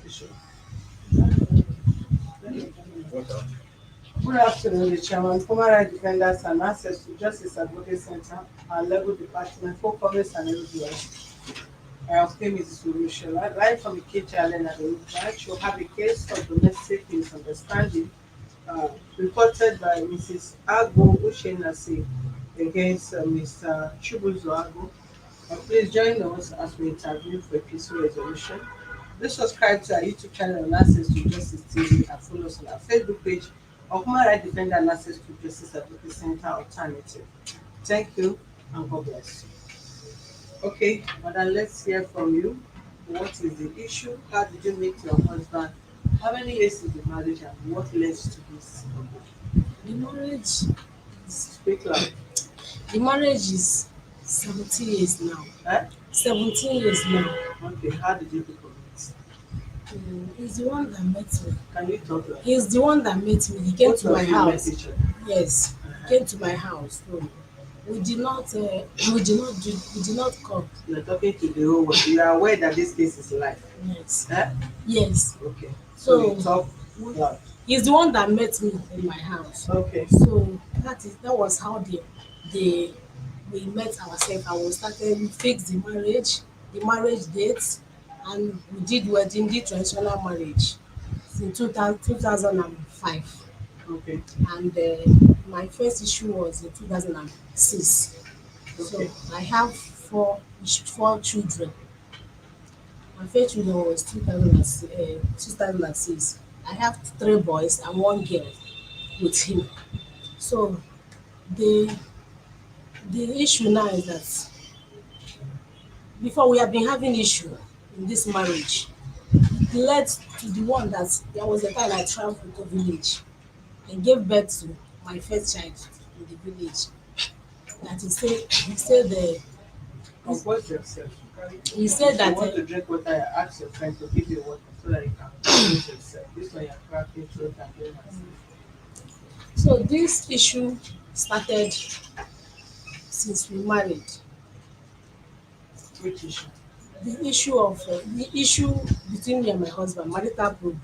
Sure. Good afternoon, the Chairman, Human Rights Defenders and Access to Justice Advocate Center, our legal department, for comments and everywhere. I have came is solution. Right from the Kpai Island and the branch, you have a case of domestic misunderstanding reported by Mrs. Agbo Ushenasi against Mr. Chibuzor. Please join us as we interview for a peaceful resolution. Please subscribe to our YouTube channel on Access to Justice TV and follow us on our Facebook page of Human Rights Defender and Access to Justice Advocate Center Alternative. Thank you and God bless you. Okay, Madam, let's hear from you. What is the issue? How did you meet your husband? How many years is the marriage and what led to this? The marriage Speak loud. the marriage is 17 years now. Eh? 17 years now. Okay, how did you people meet? He's the one that met me. Can you talk loud? He's the one that met me. He came Both to my of you met house. each other. Yes, came to my house. So we did not come. You're talking to the whole world. You are aware that this case is live. Yes. Eh? Yes. Okay. So you So talk loud. he's the one that met me in my house. Okay. So that was how the we met ourselves and we started, we fixed the marriage dates, and we did wedding, did traditional marriage in 2005. Okay. And my first issue was in 2006. So Okay. I have four children. My first children was 2006. I have three boys and one girl with him. So the the issue now is that before we have been having issue in this marriage, it led to the one that there was a time I traveled to village and gave birth to my first child in the village. That he said Compose yourself. he said If you that want to drink water, ask your friend to give you water so that you can compose yourself. This one you're cracking throat and doing so this issue started since we married. which issue? The issue between me and my husband, marital problem.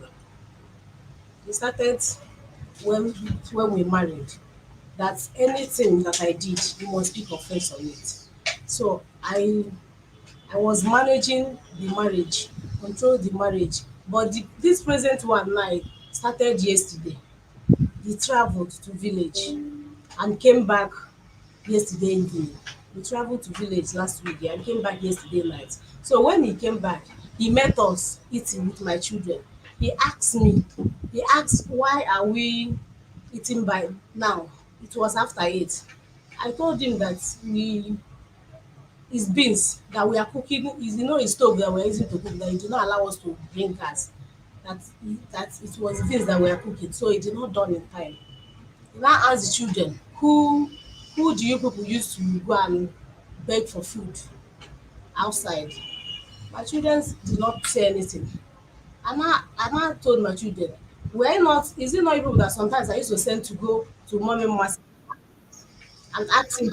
It started when when we married. That anything that I did, he must pick offense on it. So I was managing the marriage, control the marriage. But this present one now started yesterday. He traveled to village and came back yesterday evening. We traveled to village last week and came back yesterday night. So when he came back, he met us eating with my children. He asked me, he asked why are we eating by now? It was after 8. I told him that we it's beans that we are cooking, is his stove that we're using to cook, that he did not allow us to bring gas. That it was beans that we are cooking, so it did not done in time. He now ask the children, who do you people use to go and beg for food outside? My children did not say anything. And I told my children, were not is it not you people that sometimes I used to send to go to mommy mass and ask him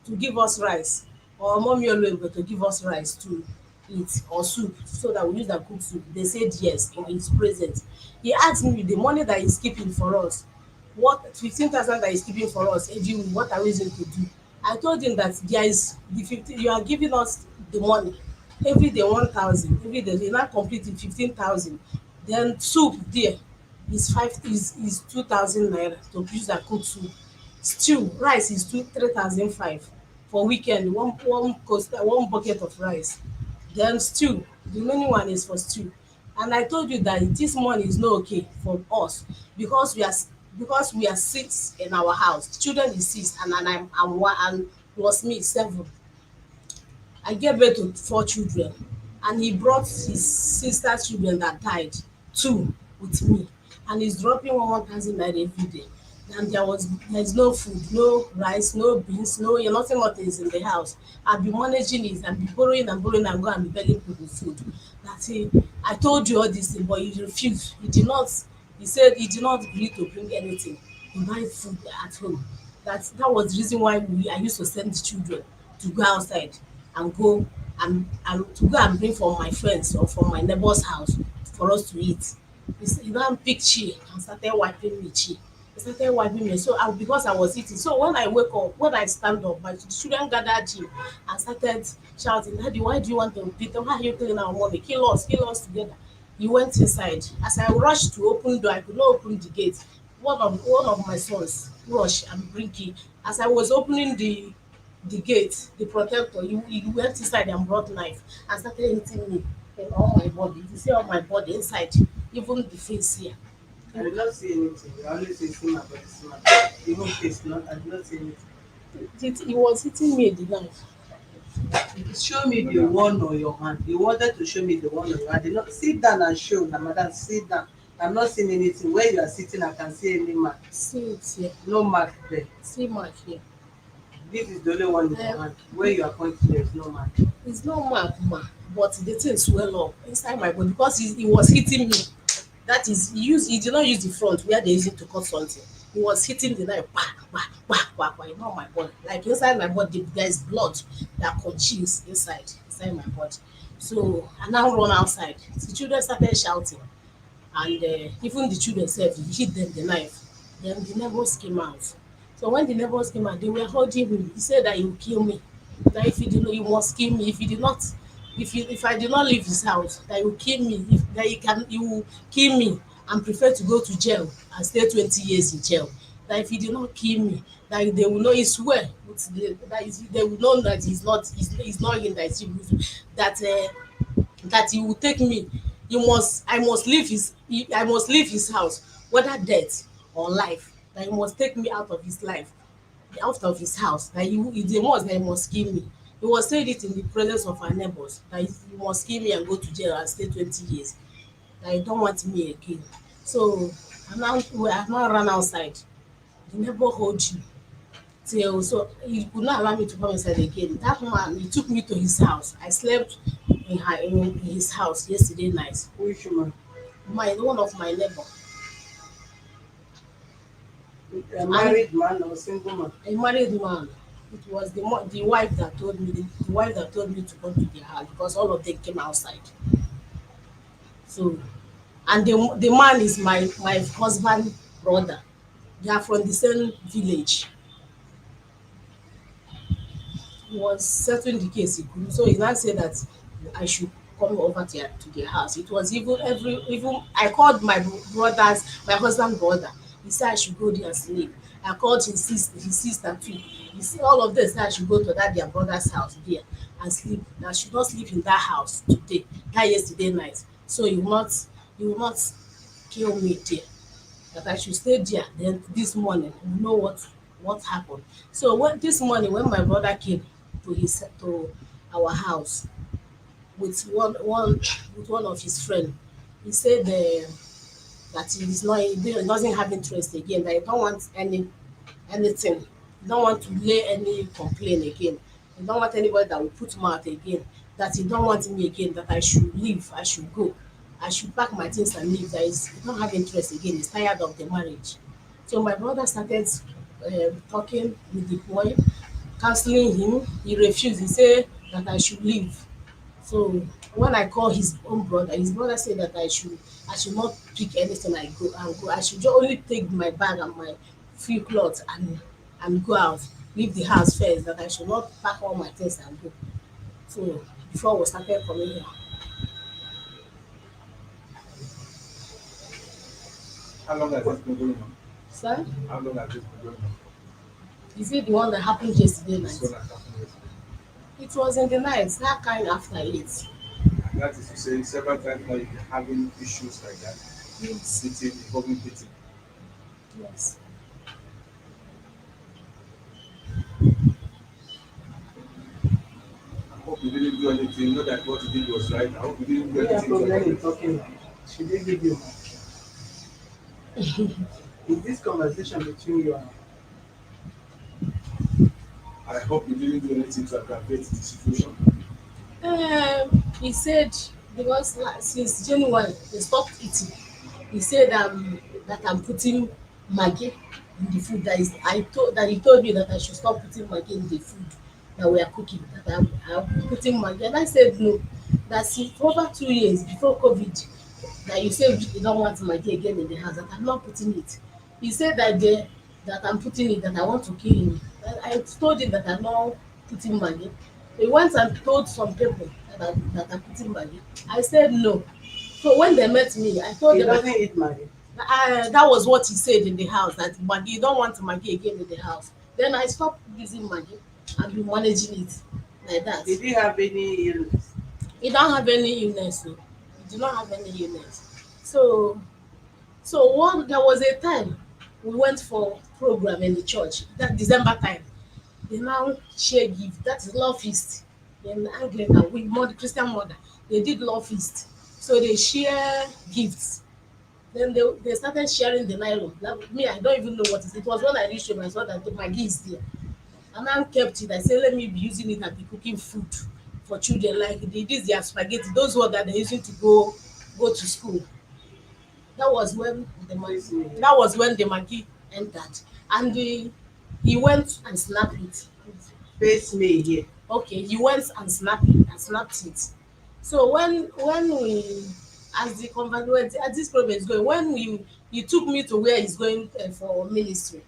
to give us rice, or mommy Oluwebe to give us rice to eat, or soup, so that we use that cook soup? They said yes in his presence. He asked me, the money that he's keeping for us, what 15,000 that he's keeping for us every week, what are we going to do? I told him that there is the 50, you are giving us the money every day 1,000, every day they now complete it 15,000. Then soup there is 2,000 naira to use that cook soup. Stew rice is 3,500 for weekend, one bucket of rice. Then stew, the remaining one is for stew. And I told you that this money is not okay for us, because we are six in our house. Children is six, and I'm one, and plus me 7. I gave birth to 4 children, and he brought his sister's children that died, 2 with me, and he's dropping 1,000 naira every day. And there's no food, no rice, no beans, no nothing is in the house. I've been managing it and be borrowing and borrowing and go and be begging people food. That I told you all this thing, but he refused. He did not. He said he did not agree to bring anything to buy food at home. That was the reason why I used to send the children to go outside and go and to go and bring from my friends or from my neighbor's house for us to eat. He now pick chi and started wiping me chi. He started wiping me. So because I was eating. So when I wake up, when I stand up, my children gathered him and started shouting, Daddy, why do you want to beat them? Why are you killing our mommy? Kill us together. He went inside. As I rushed to open door, I could not open the gate. One of my sons rush and bring key. As I was opening the gate, the protector, he went inside and brought knife and started hitting me in all my body. If you see all my body inside, even the face here. I did not see anything. I only see my body, see my body. Even face, not. I did not see anything. He was hitting me with the knife. Show me the one on your hand. You wanted to show me the one on your hand. Did not sit down and show. Now, madam, sit down. I'm not seeing anything. Where you are sitting, I can see any mark. See it here. No mark there. See mark here. This is the only one in your hand. Where you are pointing, there is no mark. It's not mark, ma, but the thing swell up inside my body because he was hitting me. That is, he did not use the front where they use it to cut something. He was hitting the knife, bah, bah, bah, bah, bah, in all my body. Like inside my body, there is blood that congeals inside my body. So I now run outside. The children started shouting, and even the children sef, he hit them the knife. Then the neighbors came out. So when the neighbors came out, they were holding him. He said that he will kill me. That if he did not, he must kill me. If he did not, if I did not leave his house, that he will kill me. That he will kill me and prefer to go to jail and stay 20 years in jail. That if he did not kill me, that they will know, he swear they will know that he's not him, that is Chibuzor. That he will take me. I must leave his house, whether death or life. That he must take me out of his life, out of his house. That he must kill me. He was saying it in the presence of our neighbors. That he must kill me and go to jail and stay 20 years. That he don't want me again. So I now ran outside. The neighbor hold you till, so he could not allow me to come inside again. That man, he took me to his house. I slept in his house yesterday night. Which man? One of my neighbor, A married man or a single man? a married man. It was the wife that told me, to come to their house because all of them came outside. So, and the man is my husband brother. They are from the same village. He was settling the case. He couldn't. So he now said that I should come over to their house. It was even I called my husband brother. He said I should go there and sleep. I called his sister too. He said all of them said I should go to their brother's house there and sleep. That I should not sleep in that house today, that yesterday night. So he will not kill me there. That I should stay there. Then this morning we know what happened. So this morning when my brother came to our house with one of his friend, he said that he doesn't have interest again. That he don't want anything. He don't want to lay any complaint again. He don't want anybody that will put mouth again. That he don't want me again. That I should leave. I should go. I should pack my things and leave. He don't have interest again. He's tired of the marriage. So my brother started talking with the boy, counseling him. He refused. He said that I should leave. So when I call his brother said that I should not pick anything. I go and go. I should just only take my bag and my few clothes and go out. Leave the house first. That I should not pack all my things and go. So before we started coming here. How long has this been going on? Sir, How long has this been going on? is it the one that happened yesterday This night? one has happened yesterday. It was in the night, that kind after 8. And that is to say, several times now you've been having issues like that, Yes. beating, involving beating. Yes. I hope you didn't do anything. You know that what you did was right. I hope you didn't do You have anything to problem in avoid it. talking now. She did give you mark. Is this conversation between you and I hope you didn't do anything to aggravate the situation. He said because since January they stopped eating. He said that I'm putting maggi in the food. That he told me that I should stop putting maggi in the food that we are cooking. That I'm putting maggi, and I said no. That since over 2 years before COVID, that you say you don't want Maggie again in the house, that I'm not putting it. He said that that I'm putting it, that I want to kill him. I told him that I'm not putting Maggie. He went and told some people that I'm putting Maggie. I said no. So when they met me, I told He them doesn't eat Maggi. that was what he said in the house, that Maggie, you don't want Maggie again in the house. Then I stopped using Maggie and been managing it like that. Did he have any illness? He don't have any illness. No. He do not have any illness. So there was a time we went for program in the church, that December time. They now share gift. That is love feast. In Anglican, with mother, Christian mother, they did love feast. So they share gifts. Then they started sharing the nylon. Like, me, I don't even know what it is. It was when I reached home, I saw that the Maggi is there. And I kept it. I said, let me be using it and be cooking food for children. Like they did their spaghetti, those ones that they're using to go to school. That was when that was when the Maggi entered. And he went and snapped it. Face me here. Okay, he went and snapped it. So when we, as the conversation, as this program is going, when we he took me to where he's going for ministry,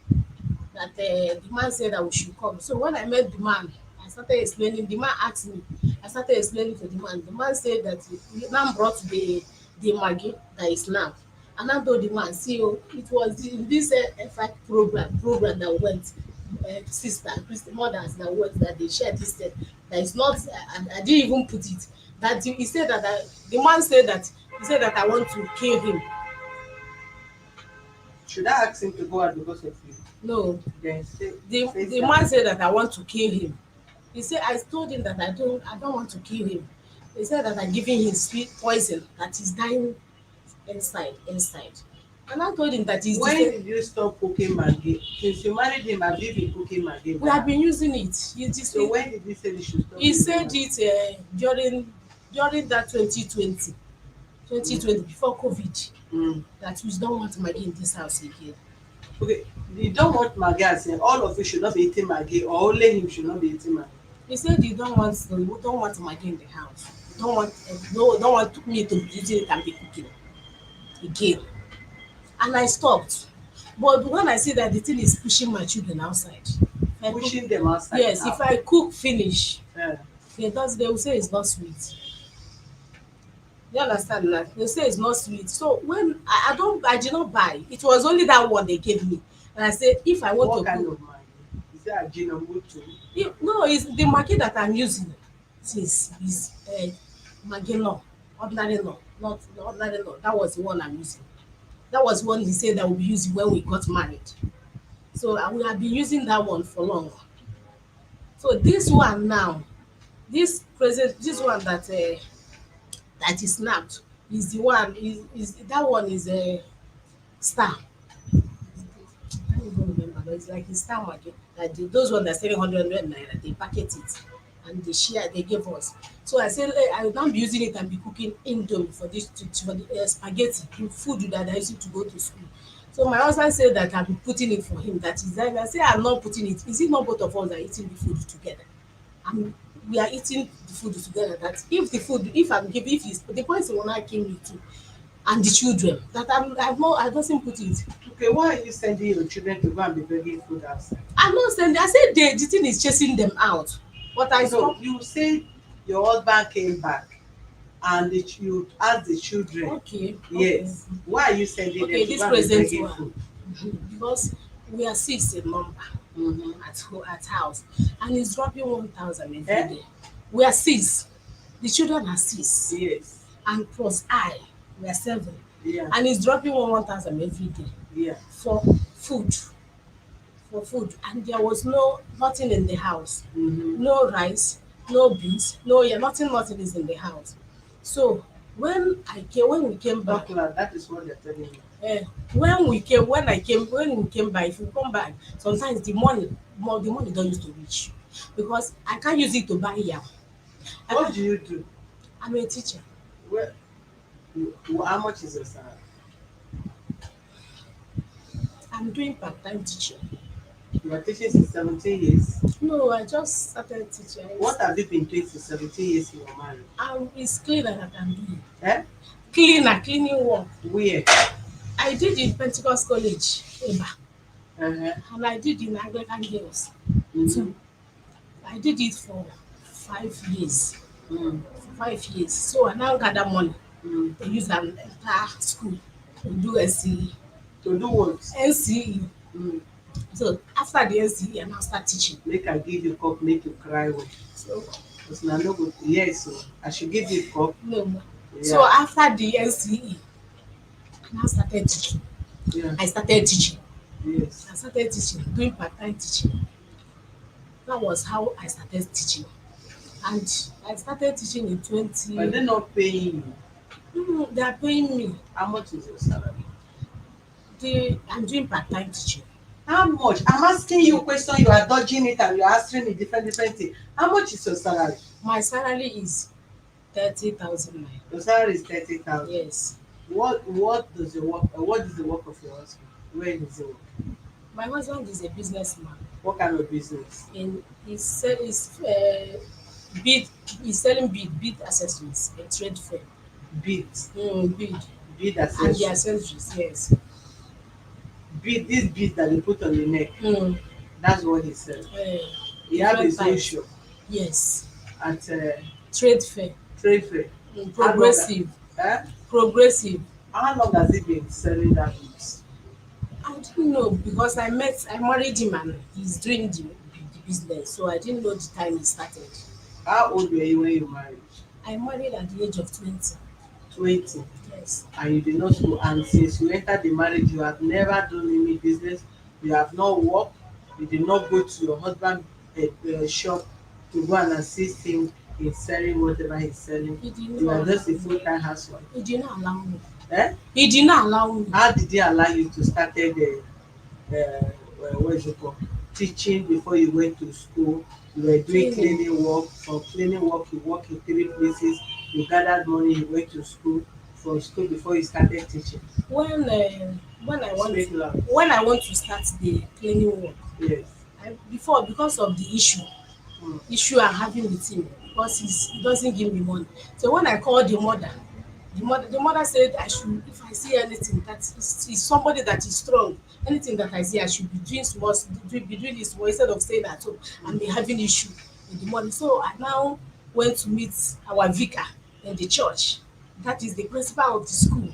that the man said that we should come. So when I met the man, I started explaining. The man asked me. I started explaining to the man. The man said that the man brought the Maggi that is now. And I told the man, see, oh, it was in this FI program that went, sister, Christian mothers that went, that they shared this thing. That is not, I didn't even put it. That he said that the man said that he said that I want to kill him. Should I ask him to go out because of you? No, Then say, the man said that I want to kill him. He said I told him that I don't want to kill him. He said that I'm giving him sweet poison, that he's dying inside. And I told him that he's when did you stop cooking Maggi? Since you married him, have you been cooking Maggi? we have been using it. So when did he say you should stop? He using said Maggi? it during that 2020 before COVID, Mm. that we don't want Maggie in this house again. Okay, you don't want Maggi as in all of you should not be eating Maggi, or only him should not be eating Maggi. He said he don't want Maggie in the house. He don't want me to be using it and be cooking again. And I stopped. But when I see that the thing is pushing my children outside, if I cook, Pushing them outside. yes, now. if I cook finish, Yeah. they will say it's not sweet. You understand that? They say it's not sweet. So when I did not buy. It was only that one they gave me. And I said, if I want What to kind cook, of Maggi? Is that a Ajinomoto? no, it's the Maggi that I'm using since is Maggi no, ordinary no, not ordinary no. That was the one I'm using. That was one he said that we'll be using when we got married. So we have been using that one for long. So this one now, this one that is snapped is the one is that one is a star. I don't even remember, but it's like a star market. Like those ones that selling 100 naira, they packet it and they share, they give us. So I said, I will not be using it and be cooking indomie for this for the spaghetti, the food that I used to go to school. So my husband said that I'll be putting it for him. That is that. I say I'm not putting it. Is it not both of us are eating the food together? And we are eating the food together. That if I'm giving, if it's the point will not kill me too, and the children that I doesn't put it. Okay, why are you sending your children to go and be begging food outside? I'm not saying I said the thing is chasing them out. But I So stop. you say your husband came back and you asked the children. Okay. Yes. Why are you sending Okay, them to this go and be present begging one. food? Because we are six in number Mm-hmm. at house, and it's dropping 1,000 every Eh? day. We are six. The children are six, Yes. and plus we are seven, Yeah. and it's dropping 1,000 every day Yeah. for food. And there was nothing in the house. Mm-hmm. No rice, no beans, no, yeah, nothing is in the house. So when we came back, Talk loud. That is what they're telling you. when we came back, if we come back, sometimes the money don't use to reach, because I can't use it to buy yam. I What can't, do you do? I'm a teacher. Well, how much is your salary? I'm doing part-time teaching. You are teaching since 17 years. No, I just started teaching. What have you been doing for 17 years in your marriage? It's cleaner that I'm doing. Eh? cleaning work. Where? I did in Pentecost College, Eba, Uh-huh. and I did in Anglican Girls Mm-hmm. too. I did it for 5 years. Mm. For 5 years. So I now gather money Mm. to use an enter school to do NCE. To do what? NCE. Mm. So after the NCE, I now start teaching. Make I give you cup, make you cry well. So Because na no go. Yes, so I should give you cup. no more. So Yeah. after the NCE, I now started teaching. Yeah. I started teaching. Yes. I started teaching, doing part-time teaching. That was how I started teaching. And I started teaching in But 20. they're not paying you. They are paying me. How much is your salary? I'm doing part-time teaching. How much? I'm asking you a question, you are dodging it and you're answering me different thing. How much is your salary? My salary is 30,000 naira. Your salary is 30,000. Yes. What does your work? What is the work of your husband? Where does he work? My husband is a businessman. What kind of business? In bead. He's selling bead accessories, a trade fair. Beads, Bead bead and the accessories. accessories. Yes. Bead, this bead that they put on the neck. That's what he said. He have Different his own types. shop Yes. at Trade fair. trade fair. How long? Progressive. Eh? Progressive. How long has he been selling that beads? I didn't know because I married him and he's doing the business. So I didn't know the time he started. How old were you when you married? I married at the age of 20. 20. Yes. And you did not go, and since you entered the marriage you have never done any business, you have not worked, you did not go to your husband shop to go and assist him in selling whatever he's selling. He did You not are just allow a me. full-time housewife. He did not allow me. Eh? He did not allow me. How did he allow you to start what is it called, teaching before you went to school? You were doing Cleaning. cleaning work. From cleaning work you work in 3 places, you gathered money, you went to school. From school before you started teaching. When I want Speak loud. when I want to start the cleaning work, Yes. before because of the Mm. issue I'm having with him because he doesn't give me money. So when I called the mother said I should, if I see anything that is somebody that is strong, anything that I see I should be doing small, be doing this small instead of staying at home and be having issue with the money. So I now went to meet our vicar in the church. That is the principal of the school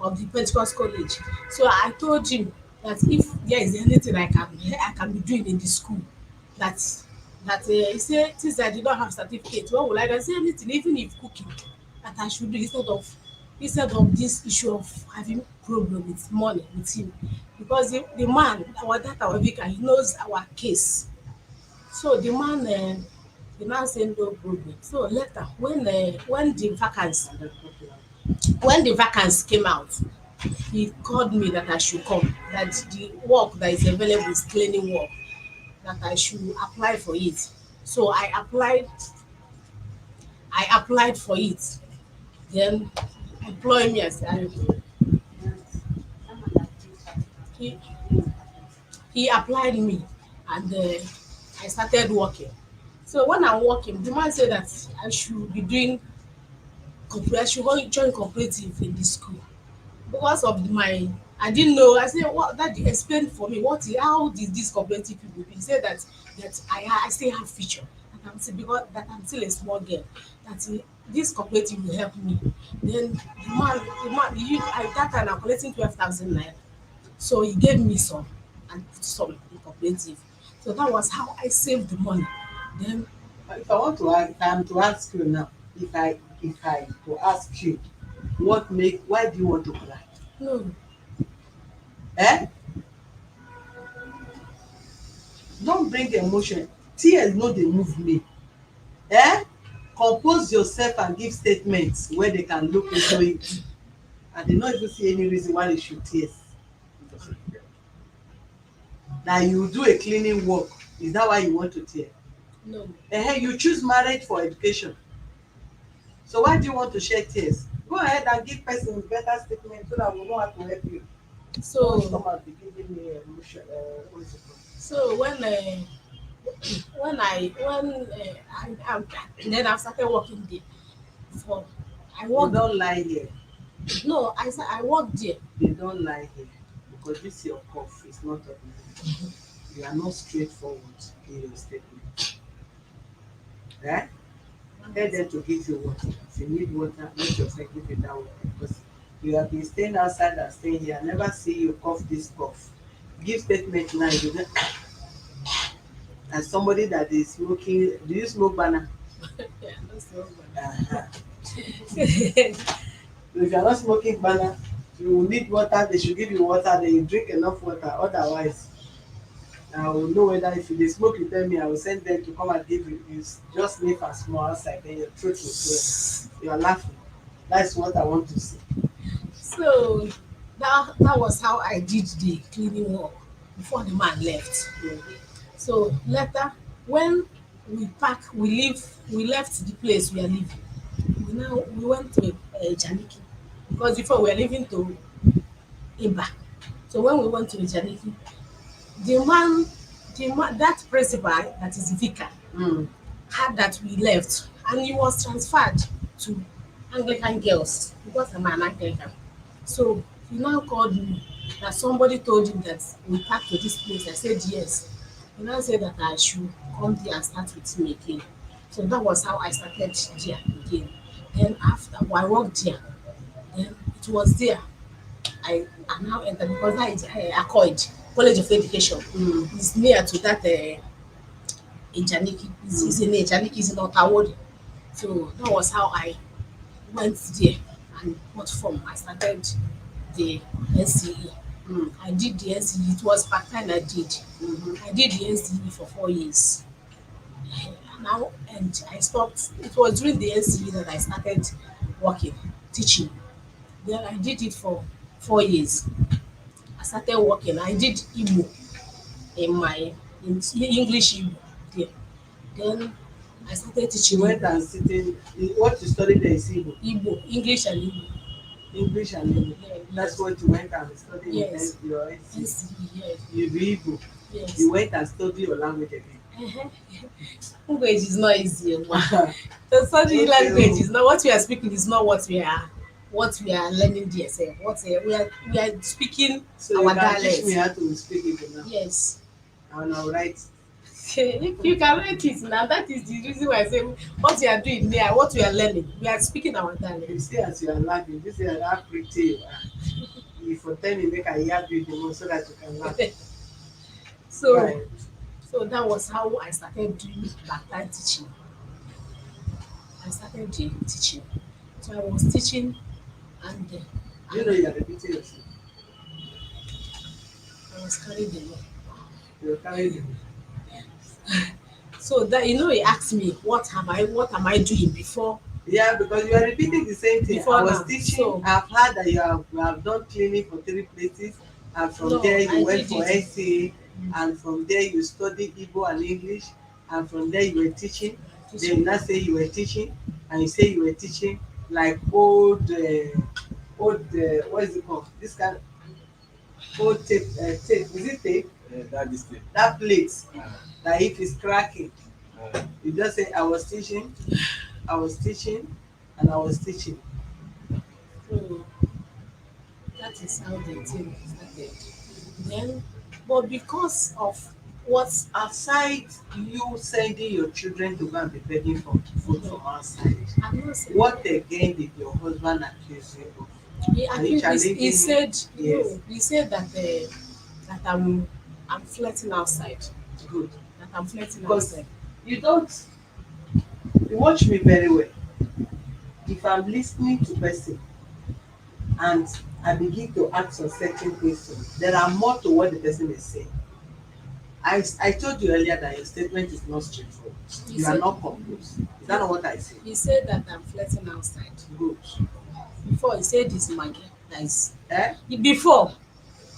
of the Pentecost College. So I told him that if there is anything I can be doing in the school, that he said since I did not have certificate, what will I do? I say anything, even if cooking, that I should do instead of this issue of having problem with money with him, because the man, our vicar, he knows our case. So the man say no problem. So later when the vacancy came out, he called me that I should come, that the work that is available is cleaning work, that I should apply for it. So I applied for it. Then employ me as he he applied me, and I started working. So when I'm working, the man said that I should be doing I should go join cooperative in the school. Because of my I didn't know. I said, what that explain for me how did this cooperative people be? He said that I still have future, that I'm still, because that I'm still a small girl, that this cooperative will help me. Then at that time I'm collecting 12,000 naira. So he gave me some and put some in cooperative. So that was how I saved the money. Then If I want to ask, to ask you now, if I to ask you, why do you want to cry? no, Eh? Don't bring emotion. Tears no dey move me. Eh? Compose yourself and give statements where they can look into it. And they no even see any reason why they should tears. Na you do a cleaning work, is that why you want to tear? no. You choose marriage for education, so why do you want to shed tears? Go ahead and give person better statement so that we know how to help you. Don't come So and be giving me emotion. What is it called? so when I then I started working there. For I You worked don lie here. No, I said I worked there. They don't lie here because this your cough is not ordinary. You are not straightforward in your statement. Eh? Tell them to give you water. If you need water, let your friend give you that water because you have been staying outside and staying here. I never see you cough this cough. Give statement now. You know, as somebody that is smoking, do you smoke banana? Yeah, that's the Uh-huh. one. If you are not smoking banana, you will need water. They should give you water. Then you drink enough water. Otherwise, I will know whether if you dey smoke, you tell me. I will send them to come and give you. You just sniff and small outside. Then your throat will swell. You are laughing. That's what I want to see. So that was how I did the cleaning work before the man left. Yeah. So later, when we left the place we are living. We went to Janiki because before we were living to Iba. So when we went to Janiki, the man, that principal that is vicar Mm. heard that we left and he was transferred to Anglican girls because I'm an Anglican. So he now called me that somebody told him that we packed to this place. I said yes. He now said that I should come there and start with him again. So that was how I started there again. Then after I worked there, then it was there I now entered because that is Accord College of Education. Mm. It's near to that Ejaniki. It's in Ejaniki, it's in Otawodi. So that was how I went there and got form. I started the NCE. Mm. I did the NCE. It was part time I did. Mhm. I did the NCE for 4 years. Now and I stopped. It was during the NCE that I started working, teaching. Then I did it for 4 years. I started working. I did Igbo in my in English Igbo there. Then I started You teaching went Igbo. and sitting. What you studied there is Igbo, Igbo, English and Igbo. English and Igbo. Yeah, That's yes. what you went and studied Yes. in your NC. NCE, yes. You do Igbo. Yes. You went and studied your language again. Uh-huh. Language is not easy. The study Okay, language oh. is not what we are speaking is not what we are learning there. Sef. We are speaking So you our can teach me dialect. how to speak Igbo now. Yes. And I'll write. If you can write it now, that is the reason why I say what we are doing there, what we are learning, we are speaking our You dialect. see as you are laughing, this is how pretty you are. You for tell me make I hear you the most so that you can laugh. So Right. so that was how I started doing part-time teaching. I started doing teaching. So I was teaching and You know you are repeating yourself. I was carried away. You're carrying it. So that he asked me what am I doing before Yeah, because you are repeating the same thing. I was now. teaching. So I've heard that you have done cleaning for 3 places, and from there no, you I went did for it. NCA, and from there you studied Igbo and English, and from there you were teaching. Then you Teaching. now say you were teaching, and you say you were teaching like old what is it called? This kind of old tape. Is it tape? That is the That plate uh, that if it's cracking, uh, you just say I was teaching, and I was teaching. So that is how the thing started. Then, but because of what Aside you sending your children to go and be begging for food from outside, I'm not saying, what again did your husband accuse you of? Are you he challenging him? said Yes, no. He said that I'm flirting outside. good. That I'm flirting Because outside. you don't, you watch me very well. If I'm listening to person and I begin to ask some certain questions, there are more to what the person is saying. I told you earlier that your statement is not straightforward. He You are said not composed. Is that not what I said? he said that I'm flirting outside. Good. Before he said it's Maggie. That is Eh? before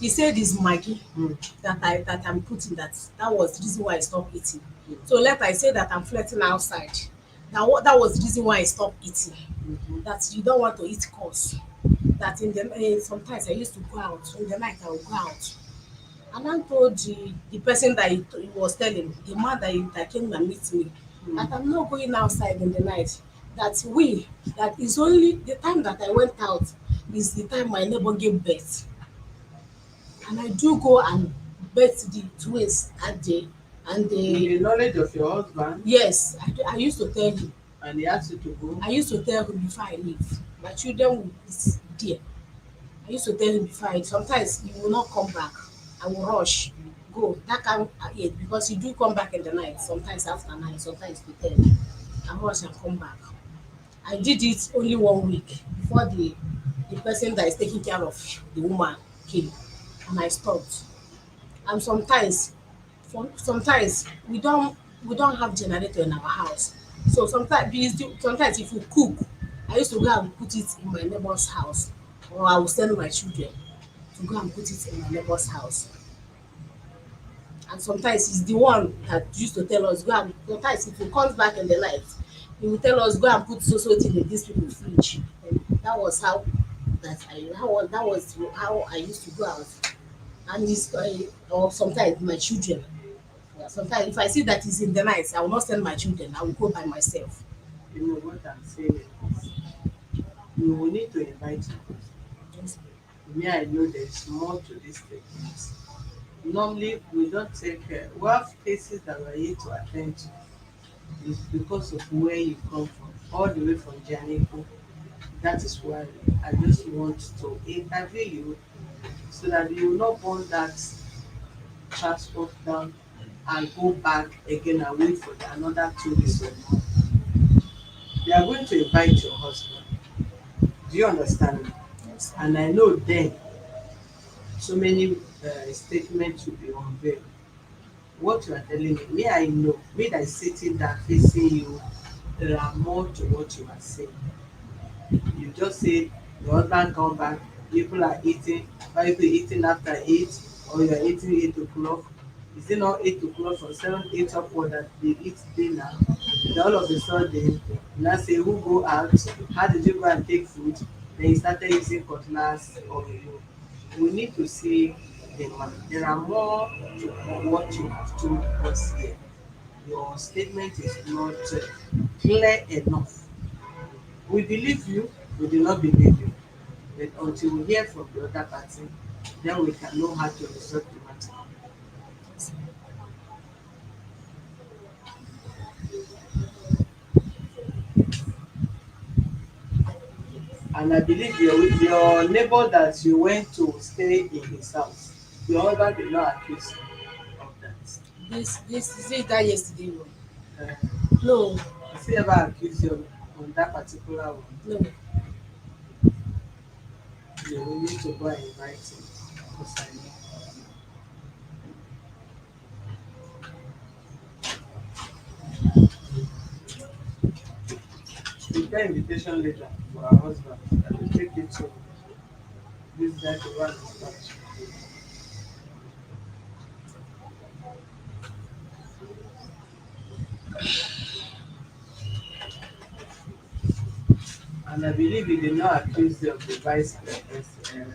he said it's Maggie Mm. that I'm putting that was the reason why I stopped eating. Mm. So later I said that I'm flirting outside. That was the reason why I stopped eating. Mhm. That you don't want to eat course. That in the sometimes I used to go out in the night. I would go out. And I told the person that he was telling, the man that came and meet me, that Mm. I'm not going outside in the night. that we that is only the time that I went out is the time my neighbor gave birth, and I do go and birth the twins that day, and With they the knowledge of your husband, yes, I used to tell him. and he asked you to go, I used to tell him before I leave. My children will be there. I used to tell him before I sometimes he will not come back. I will rush, go. That can it because he do come back in the night, sometimes after 9, sometimes to 10. I rush and come back. I did it only 1 week before the person that is taking care of the woman came, and I stopped. And sometimes we don't have generator in our house, so sometimes if we cook, I used to go and put it in my neighbor's house, or I will send my children to go and put it in my neighbor's house. And sometimes he's the one that used to tell us go and sometimes if he comes back in the night, he will tell us go and put so so thing in this people fridge. And that was how that was how I used to go out. And he's or sometimes my children. Yeah, sometimes if I see that it's in the night, I will not send my children. I will go by myself. you know what I'm saying is you will need to invite him. Yes. Me, I know there's more to this techniques. Normally, we don't take we have cases that we're here to attend to. It's because of where you come from, all the way from Janico. That is why I just want to interview you so that you will not burn that transport down and go back again and wait for another 2 weeks or more. They are going to invite your husband. Do you understand me? Yes. And I know then so many statements will be unveiled. What you are telling me, I know, me that is sitting there facing you, there are more to what you are saying. You just say your husband come back, people are eating, why people eating after 8, or you are eating 8 o'clock. Is it not 8 o'clock or 7, 8 upward that they eat dinner? Then all of a sudden, you now say who go out, how did you go and take food? Then you started using cutlass or you. We need to see the man. There are more to what you have told us here. Your statement is not clear enough. We believe you, we do not believe you. But until we hear from the other party, then we can know how to resolve the matter. And I believe your neighbor that you went to stay in his house, your husband did not accuse you of that. This is it that yesterday one. Uh, No, has he ever accused you on that particular one? no. You will need to go and invite him. Because I know. Prepare invitation letter for her husband that will take it to this guy to run his match. And I believe he did not accuse you of the vice president,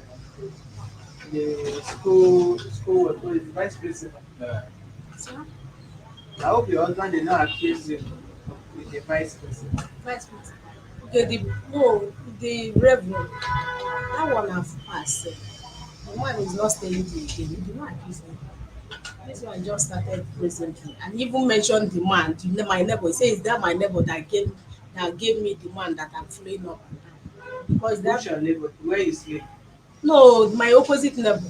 the school what is the vice principal. Sir, I hope your husband did not accuse you with the vice principal. vice principal. Okay, the reverend, that one have passed. The man is not staying there again. He did not accuse me. This one just started recently and even mentioned the man, my neighbor. He say, is that my neighbor that gave me the man that I'm following up and down? Because Who's that your neighbor? Where you sleep? no, my opposite neighbor.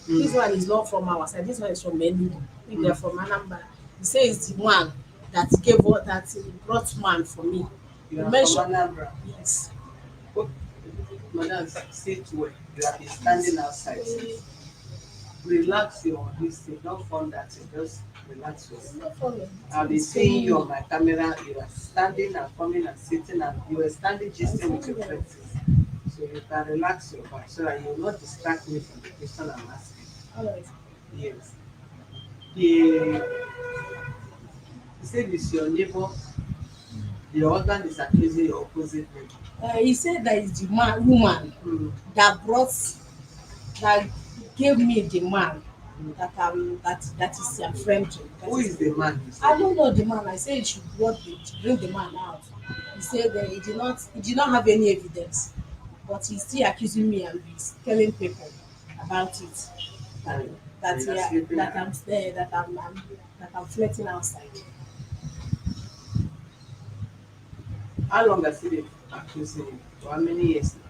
This Mm. one is not from our side. This one is from Enugu. If they're from Anambra, he says the one that gave what that brought man for me. He You are from mentioned Anambra. yes. Oh, madam, sit well. You have been standing outside. Relax your this thing. Don't form that thing. Just relax It's yourself. not funny. I've been seeing you on my camera. You are standing and coming and sitting and you were standing gisting with your friends. So you can relax your back so that you will not distract me from the question I'm asking. All right. Yes. The you said it's your neighbor, your husband is accusing your opposite neighbor. He said that is the woman Mm. that gave me the man Mm. that is your friend. Who is the man you I said? don't know the man. I say you should bring the man out. He said that he did not have any evidence, but he's still accusing me and he's telling people about it. That Mm. that You are yeah, sleeping. that I'm flirting outside. How long has he been accusing you? For how many years now?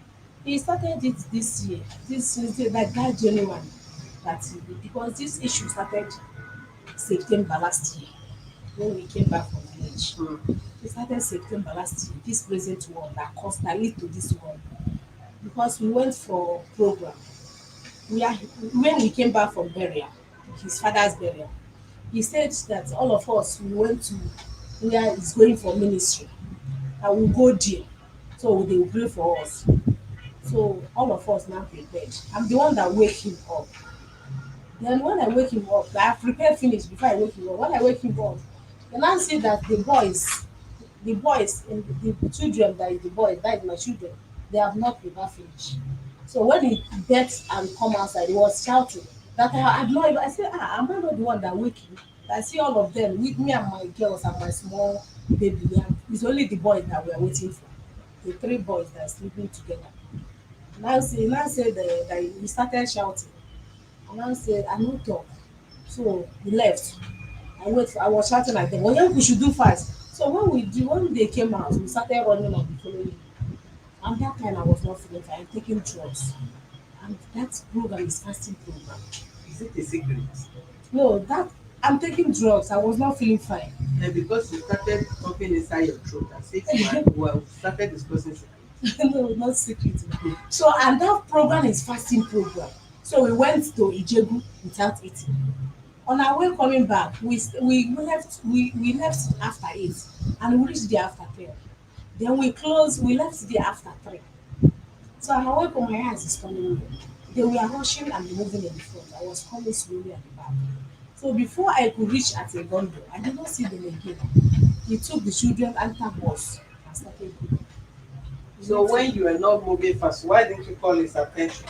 He started it this year. This is like that January because this issue started September last year when we came back from village. Mm. We started September last year, this present one that lead to this one. Because we went for program. We are when we came back from burial, his father's burial, he said that all of us we went to where he's going for ministry. And we go there. So they will pray for us. So all of us now prepared. I'm the one that wake him up. Then when I wake him up, I have prepared finish before I wake him up. When I wake him up, then I see that the boys and the children that is the boys, that is my children, they have not prepared finish. So when he bet and come outside, he was shouting that I had not even, I said, am I not the one that wake him? I see all of them with me and my girls and my small baby. It's only the boys that we are waiting for. The three boys that are sleeping together. Now say that he started shouting. And I said, I no talk. So he left. I was shouting at them, well, yeah, we should do fast. So when they came out, we started running and be following him. And that time I was not feeling fine, I'm taking drugs. And that program is fasting program. Is it a secret? No, that I'm taking drugs. I was not feeling fine. And because you started talking inside your throat as if you are well, started discussing secrets. No, not secret. So and that program is fasting program. So we went to Ijebu without eating. On our way coming back, we left after 8 and we reached there after 12. Then we left there after 3. So on our way home, my eyes is turning red. They were rushing and moving in the front. I was coming slowly at the back. So before I could reach at a gondola, I did not see them again. He took the children enter bus and started going. So when you were not moving fast, why didn't you call his attention?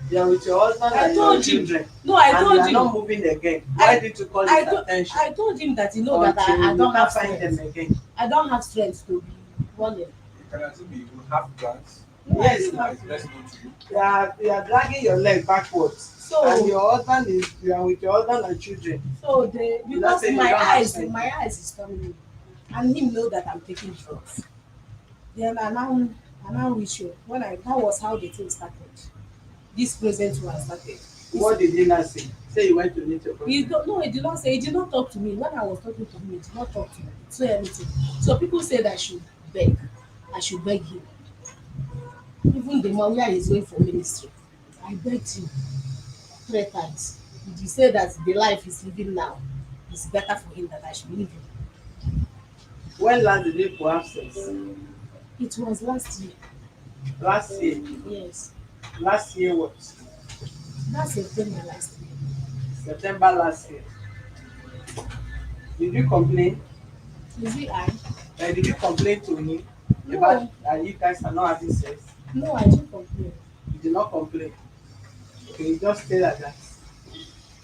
You are with your husband I and your told him. children, No, I and you told are not him. moving again. Why didn't you call his attention I told him that that until I you don't can't have find them strength. again? I don't have strength to be running. It can actually be you have plans. No, I Yes, didn't now have Let's strength. go to you. you are dragging your leg backwards, and So your husband is you are with your husband and children. You not because saying you don't have strength. my eyes is turning me, and him know that I'm taking drugs. Then I now reach you when I that was how the thing started. This present one started. What did he not say? Say you went to meet your He boyfriend. don't no, he did not say, he did not talk to me. When I was talking to him, he did not talk to me, say anything. So people said beg, I should beg him. Even the man where he's going for ministry, I begged him 3 times. Did you say that the life he's living now is better for him that I should leave him? When last did you go have sex? It was last year. Last year. Yes. Last year what? That's September last year. September last year. Did you complain? Is it I? Did you complain to him about No, that you guys are not having sex? no, I didn't complain. You did not complain. Okay, you just stay like that.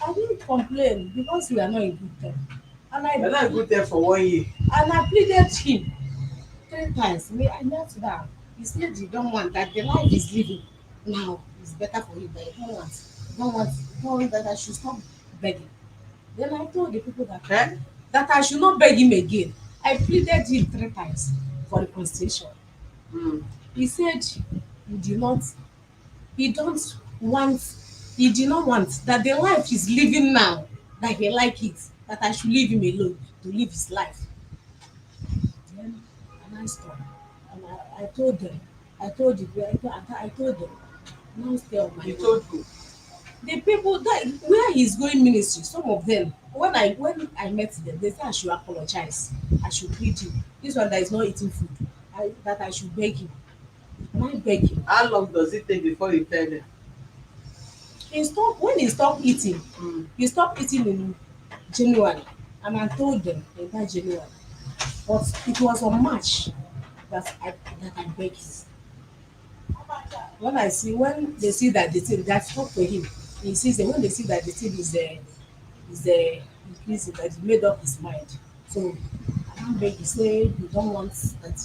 I didn't complain because we are not in good time. And You're not good there for 1 year. I pleaded him 3 times. I knelt down. He said he don't want that the life he's living now is better for him, but he don't want that I should stop begging. Then I told the people Eh? that I should not beg him again. I pleaded him 3 times for reconciliation. Mm. He said he did not he don't want he did not want that the life he's living now, that he like it, that I should leave him alone to live his life. Then and I stopped. And I told them, I told them, now stay on my You way. told who? The people that where he's going ministry, some of them, when I met them, they said I should apologize. I should plead him. This one that is not eating food, that I should beg him. And I beg him. How long does it take before you tell them? When he stopped eating, Mm. he stopped eating in January. And I told them in that January. But it was on March that I begged. When they see that the thing that talk to him, he sees that when they see that the thing is increasing, that he made up his mind. So I don't beg, he say he don't want that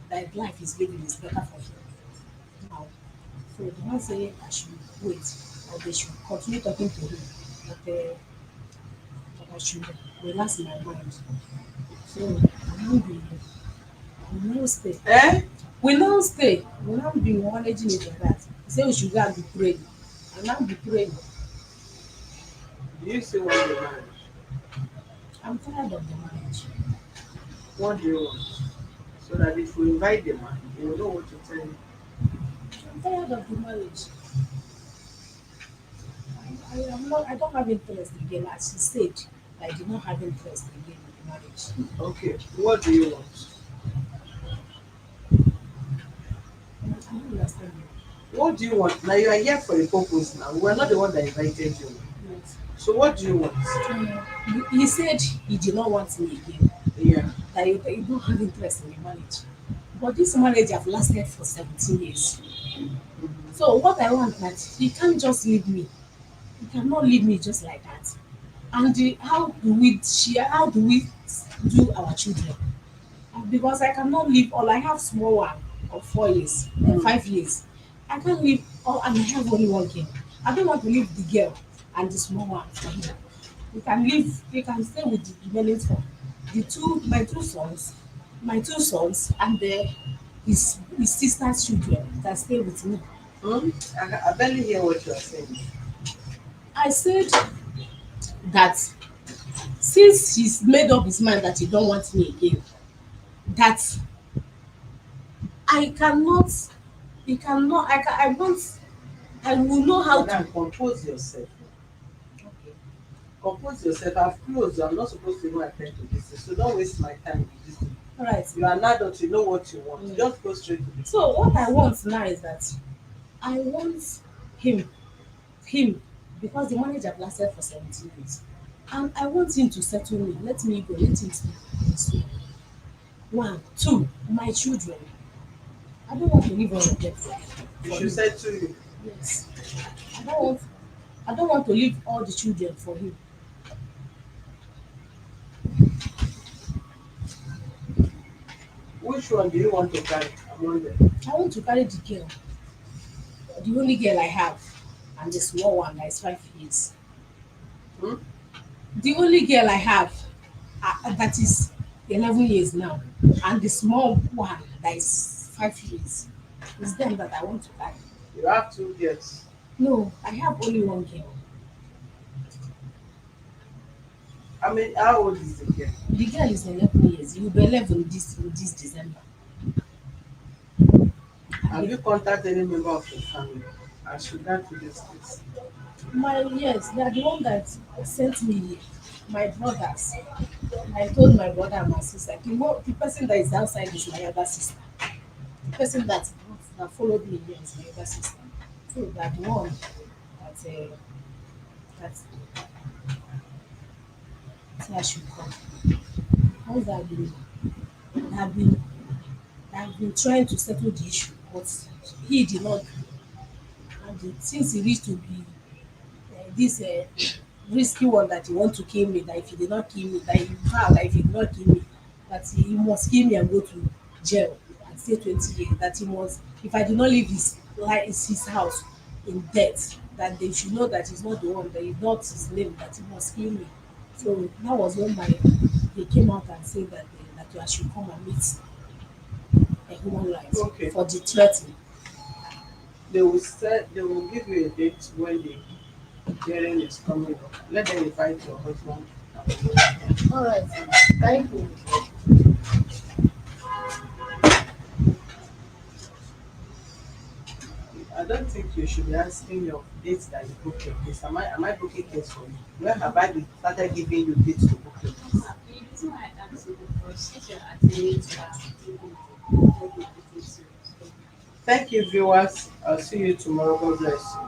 that life is living is better for him now. So the man say I should wait, or they should continue talking to him, that, that I should relax my mind. So we now stay. Eh? We now stay. We now be managing it like that. He say we should go and be praying. I now be praying. Do you still want the marriage? I'm tired of the marriage. What do you want? So that if we invite the man, he will know what to tell you. I'm tired of the marriage. I am not. I don't have interest again. As she said, I do not have interest again in the marriage. Okay, what do you want? I don't understand you. What do you want? Now you are here for a purpose now. We are not the one that invited you. Yes. So what do you want? He said he did not want me again. Yeah. That he don't have interest in the marriage. But this marriage have lasted for 17 years. So what I want that he can't just leave me. He cannot leave me just like that. And how do we share? How do we do our children? Because I cannot leave all. I have small one of 4 years and 5 years. I can't leave all, and I have only one girl. I don't want to leave the girl and the small one for him. We can live. We can stay with the remaining four. My two sons, and his sister's children can stay with me. Hmm? I barely hear what you are saying. I said that since he's made up his mind that he don't want me again, that I cannot, he cannot, I want, I will know how to. Madam, compose yourself. Okay. Compose yourself. I've closed. I'm not supposed to even attend to this. So don't waste my time with this thing. All right. You are an adult, you know what you want. Mm. Just go straight to the So what I want now is that I want him, him, because the marriage have lasted for 17 years, and I want him to settle me. Let me go. Let him speak. So, one, two, my children. I don't want to leave all of them You for should him. say to you. Yes. I don't want. I don't want to leave all the children for him. Which one do you want to carry among them? I want to carry the girl, the only girl I have, and the small one that is 5 years. Hmm? The only girl I have, that is 11 years now, and the small one that is 5 years. It's them that I want to carry. You have two girls. No, I have only one girl. I mean, how old is the girl? The girl is 11 years. You will be 11 this December. Have you contacted any member of your family as regard to this case? Yes, they are the one that sent me my brothers. I told my brother and my sister. The person that is outside is my other sister. The person that followed me here is my other sister. So that the one that say I should come. Once I've been I've been trying to settle the issue, but he did not. And since he reached to be this risky one that he want to kill me, that if he did not kill me, that he vow that if he did not kill me, that he must kill me and go to jail and stay 20 years. That he must, if I did not leave his house in debt, that they should know that he's not the one, that it's not his name, that he must kill me. So that was when they came out and said that I should come and meet a human rights Okay. for the threatening. They will give you a date when the hearing is coming up. Let them invite your husband. All right, thank you. I don't think you should be asking your dates that you book your case. Am I booking case for you? When have I started giving you dates to book your case? The reason why I asked you because if you're attending to that, you will take it serious. Thank you, viewers. I'll see you tomorrow. God bless you.